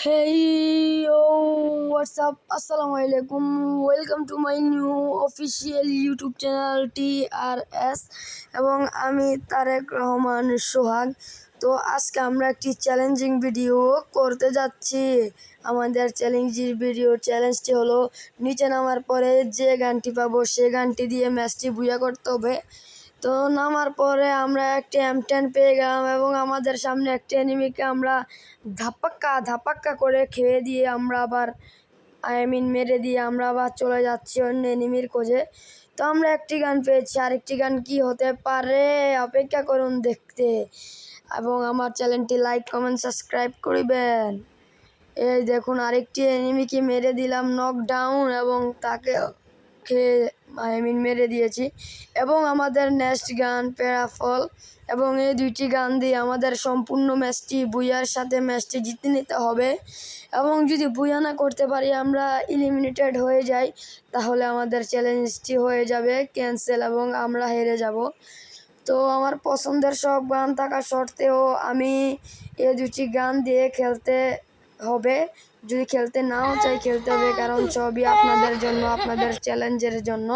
Hey, what's up? Assalamualaikum. Welcome to my new official YouTube channel TRS এবং আমি তারেক রহমান সোহাগ। তো আজকে আমরা একটি চ্যালেঞ্জিং ভিডিও করতে যাচ্ছি। আমাদের চ্যালেঞ্জটি হলো নিচে নামার পরে যে গানটি পাবো সে গানটি দিয়ে ম্যাচটি বুয়া করতে হবে। তো নামার পরে আমরা একটি M10 পেয়ে গেলাম এবং আমাদের সামনে একটি এনিমিকে আমরা ধাপাক্কা করে খেয়ে দিয়ে আমরা আবার মেরে দিয়ে আমরা আবার চলে যাচ্ছি অন্য এনিমির খোঁজে। তো আমরা একটি গান পেয়েছি, আরেকটি গান কি হতে পারে অপেক্ষা করুন দেখতে, এবং আমার চ্যানেলটি লাইক কমেন্ট সাবস্ক্রাইব করিবেন। এই দেখুন আরেকটি এনিমিকে মেরে দিলাম নকডাউন এবং তাকে মেরে দিয়েছি। এবং আমাদের নেক্সট গান প্যারাফল, এবং এই দুইটি গান দিয়ে আমাদের সম্পূর্ণ ম্যাচটি বুয়ার সাথে ম্যাচটি জিতে নিতে হবে। এবং যদি বুয়া না করতে পারি, আমরা এলিমিনেটেড হয়ে যাই, তাহলে আমাদের চ্যালেঞ্জটি হয়ে যাবে ক্যান্সেল এবং আমরা হেরে যাব। তো আমার পছন্দের সব গান থাকা সত্ত্বেও আমি এই দুটি গান দিয়ে খেলতে হবে। যদি খেলতে নাও চাই, খেলতে হবে, কারণ সবই আপনাদের জন্য, আপনাদের চ্যালেঞ্জের জন্য।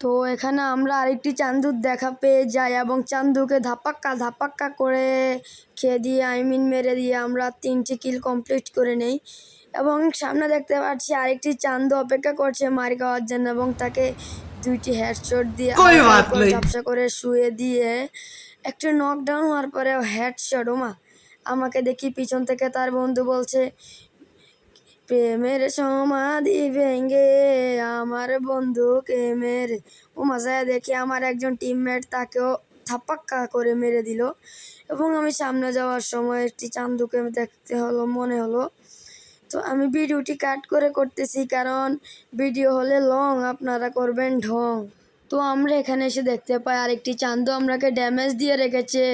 তো এখানে আমরা আরেকটি চান্দুর দেখা পেয়ে যাই এবং চান্দুকে ধাপাক্কা করে খেয়ে দিয়ে মেরে দিয়ে আমরা 3টি কিল কমপ্লিট করে নেই। এবং সামনে দেখতে পাচ্ছি আরেকটি চান্দু অপেক্ষা করছে মার খাওয়ার জন্য, এবং তাকে 2টি হেডশট দিয়ে ঝাপসা করে শুয়ে দিয়ে একটু নকডাউন হওয়ার পরে হেডশট। ওমা, আমাকে দেখি পিছন থেকে তার বন্ধু বলছে, প্রেমের সমাধি ভেঙে আমার বন্ধুকে মেরে। ও মজায় দেখি আমার একজন টিমমেট তাকেও ধাপাক্কা করে মেরে দিল। এবং আমি সামনে যাওয়ার সময় একটি চান্দুকে দেখতে মনে হলো। তো আমি ভিডিওটি কাট করে করতেছি, কারণ ভিডিও হলে লং, আপনারা করবেন ঢং। তো আমরা এখানে এসে দেখতে পাই আরেকটি চান্দু আমরাকে ড্যামেজ দিয়ে রেখেছে,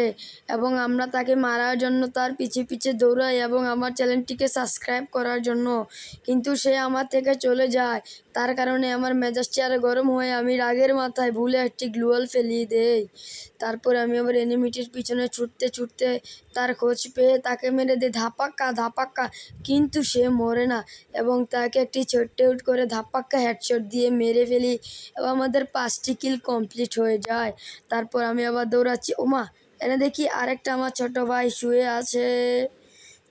এবং আমরা তাকে মারার জন্য তার পিছে দৌড়াই এবং আমার চ্যানেলটিকে সাবস্ক্রাইব করার জন্য, কিন্তু সে আমার থেকে চলে যায়। তার কারণে আমার মেজাজটি আরও গরম হয়ে আমি রাগের মাথায় ভুলে একটি গ্লুয়াল ফেলিয়ে দেই। তারপর আমি আবার এনিমিটির পিছনে ছুটতে তার খোঁজ পেয়ে তাকে মেরে দিই ধাপাক্কা, কিন্তু সে মরে না এবং তাকে একটি ছোট্ট করে ধাপাক্কা হেডশট দিয়ে মেরে ফেলি এবং আমাদের 5টি কিল কমপ্লিট হয়ে যায়। তারপর আমি আবার দৌড়াচ্ছি, ওমা, এনে দেখি আরেকটা আমার ছোট ভাই শুয়ে আছে।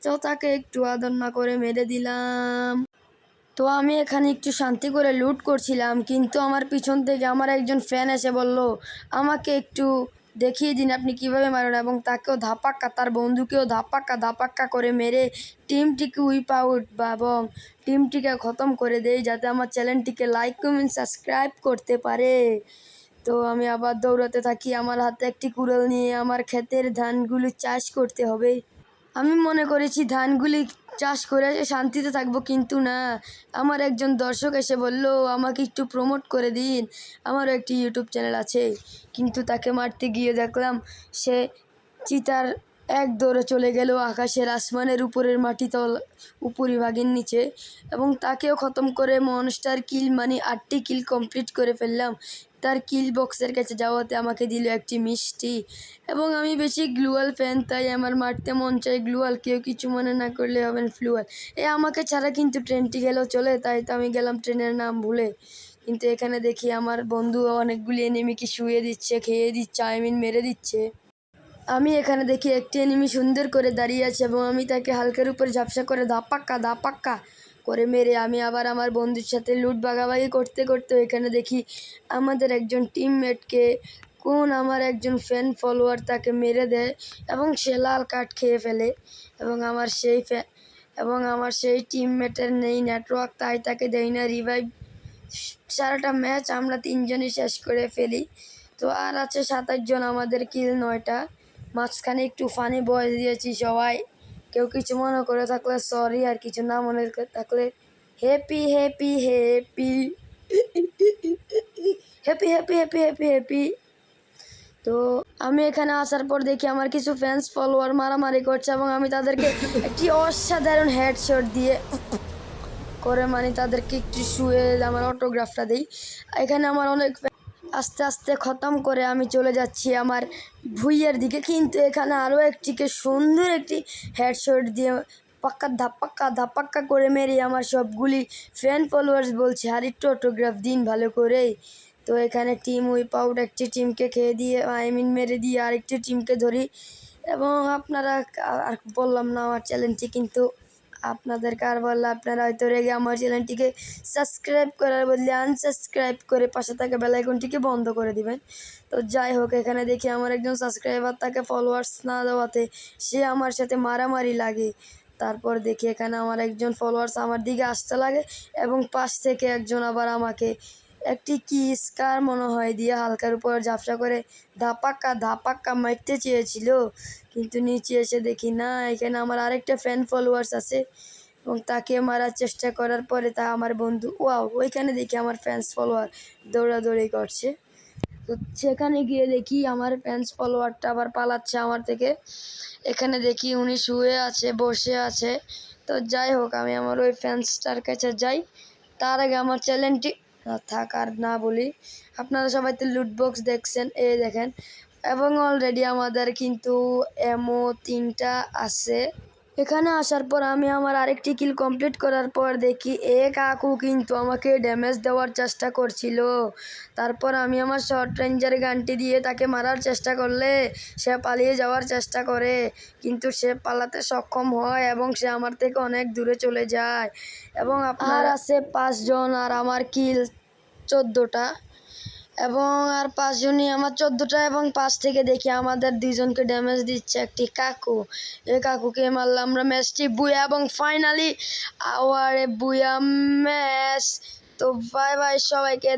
তো তাকে একটু আদর না করে মেরে দিলাম। তো আমি এখানে একটু শান্তি করে লুট করছিলাম, কিন্তু আমার পিছন থেকে আমার একজন ফ্যান এসে বলল, আমাকে একটু দেখিয়ে দিন আপনি কিভাবে মারেন, এবং তাকেও তার বন্ধুকেও ধাপাক্কা করে মেরে টিমটিকে উইপ আউট এবং টিমটিকে খতম করে দেই, যাতে আমার চ্যানেলটিকে লাইক কমেন্ট সাবস্ক্রাইব করতে পারে। তো আমি আবার দৌড়াতে থাকি, আমার হাতে একটি কুড়াল নিয়ে আমার ক্ষেতের ধানগুলো চাষ করতে হবে। আমি মনে করেছি ধানগুলি চাষ করে শান্তিতে থাকবো, কিন্তু না, আমার একজন দর্শক এসে বলল, আমাকে একটু প্রমোট করে দিন, আমারও একটি ইউটিউব চ্যানেল আছে। কিন্তু তাকে মারতে গিয়ে দেখলাম সে চিতার এক দৌড়ে চলে গেল আকাশের আসমানের উপরের উপরিভাগের নিচে, এবং তাকেও খতম করে মনস্টার কিল 8টি কিল কমপ্লিট করে ফেললাম। তার কিল বক্সের কাছে যাওয়াতে আমাকে দিল একটি মিষ্টি। এবং আমি বেশি গ্লুয়াল ফ্যান, তাই আমার মারতে মন চাই গ্লুয়াল। কেউ কিছু মনে না করলে হবেন ফ্লুয়াল। আমাকে ছাড়া কিন্তু ট্রেনটি গেলেও চলে, তাই তো আমি গেলাম ট্রেনের নাম ভুলে। কিন্তু এখানে দেখি আমার বন্ধু অনেকগুলি এনিমিকে শুয়ে দিচ্ছে, খেয়ে দিচ্ছে, মেরে দিচ্ছে। আমি এখানে দেখি একটি এনিমি সুন্দর করে দাঁড়িয়ে আছে এবং আমি তাকে হালকার উপর ঝাপসা করে ধাপাক্কা করে মেরে আমি আবার আমার বন্ধুর সাথে লুট ভাগাভাগি করতে এখানে দেখি আমাদের একজন টিমমেটকে আমার একজন ফ্যান ফলোয়ার তাকে মেরে দেয় এবং সে লাল কার্ড খেয়ে ফেলে, এবং আমার সেই টিমমেটের নেই নেটওয়ার্ক, তাই তাকে দেয় না রিভাইভ। সারাটা ম্যাচ আমরা 3জনই শেষ করে ফেলি। তো আর আছে 27 জন, আমাদের কিল 9টা। মাঝখানে একটু ফানি ভয়েস দিয়েছি, সবাই কেউ কিছু মনে করে থাকলে সরি, আর কিছু না মনে থাকলে happy happy happy happy happy happy happy happy. তো আমি এখানে আসার পর দেখি আমার কিছু ফ্যান্স ফলোয়ার মারামারি করছে এবং আমি তাদেরকে একটি অসাধারণ হেডশট দিয়ে করে তাদেরকে একটু শুয়ে আমার অটোগ্রাফটা দিই। এখানে আমার অনেক আস্তে খতম করে আমি চলে যাচ্ছি আমার ভুইয়ের দিকে, কিন্তু এখানে আরও একটিকে সুন্দর একটি হেডশট দিয়ে ধাপ্পাক্কা করে মেরে আমার সবগুলি ফ্যান ফলোয়ার্স বলছে আর একটু অটোগ্রাফ দিন ভালো করে। তো এখানে টিম হুইপ আউট একটি টিমকে খেয়ে দিয়ে মেরে দিয়ে আরেকটি টিমকে ধরি। এবং আপনারা আর বললাম না আমার চ্যানেলটি কিন্তু আপনাদেরকে আর বললে আপনারা হয়তো রেগে আমার চ্যানেলটিকে সাবস্ক্রাইব করার বদলে আনসাবস্ক্রাইব করে পাশে থাকা বেল আইকনটিকে বন্ধ করে দিবেন। তো যাই হোক, এখানে দেখি আমার একজন সাবস্ক্রাইবার তাকে ফলোয়ার্স না দেওয়াতে সে আমার সাথে মারামারি লাগে। তারপর দেখি এখানে আমার একজন ফলোয়ার্স আমার দিকে আসতে লাগে এবং পাশ থেকে একজন আবার আমাকে একটি কি স্কার মনে হয় দিয়ে হালকার উপর ঝাপসা করে ধাপাক্কা মারতে চেয়েছিল, কিন্তু নিচে এসে দেখি না এখানে আমার আরেকটা ফ্যান ফলোয়ার্স আছে এবং তাকে মারার চেষ্টা করার পরে তা আমার বন্ধু ওইখানে দেখি আমার ফ্যান্স ফলোয়ার দৌড়াদৌড়ি করছে। তো সেখানে গিয়ে দেখি আমার ফ্যান্স ফলোয়ারটা আবার পালাচ্ছে আমার থেকে। এখানে দেখি উনি শুয়ে আছে, বসে আছে। তো যাই হোক, আমি আমার ওই ফ্যান্সটার কাছে যাই। তার আগে আমার চ্যানেলটি থাক আর না বলি, আপনারা সবাই তো লুট বক্স দেখছেন, এই দেখেন। এবং অলরেডি আমাদের কিন্তু এমও 3টা আছে। এখানে আসার পর আমি আমার আরেকটি কিল কমপ্লিট করার পর দেখি কাকু কিন্তু আমাকে ড্যামেজ দেওয়ার চেষ্টা করছিল। তারপর আমি আমার শর্ট রেঞ্জের গানটি দিয়ে তাকে মারার চেষ্টা করলে সে পালিয়ে যাওয়ার চেষ্টা করে, কিন্তু সে পালাতে সক্ষম হয় এবং সে আমার থেকে অনেক দূরে চলে যায়। এবং আপনার আছে 5 জন আর আমার কিল 14টা এবং আর 5 জনই আমার 14টা এবং 5 থেকে দেখি আমাদের 2 জনকে ড্যামেজ দিচ্ছে একটি কাকু। এই কাকুকে মারলাম আমরা ম্যাচটি বুয়া এবং ফাইনালি আওয়ারে বুয়া ম্যাচ। তো বাই বাই সবাইকে।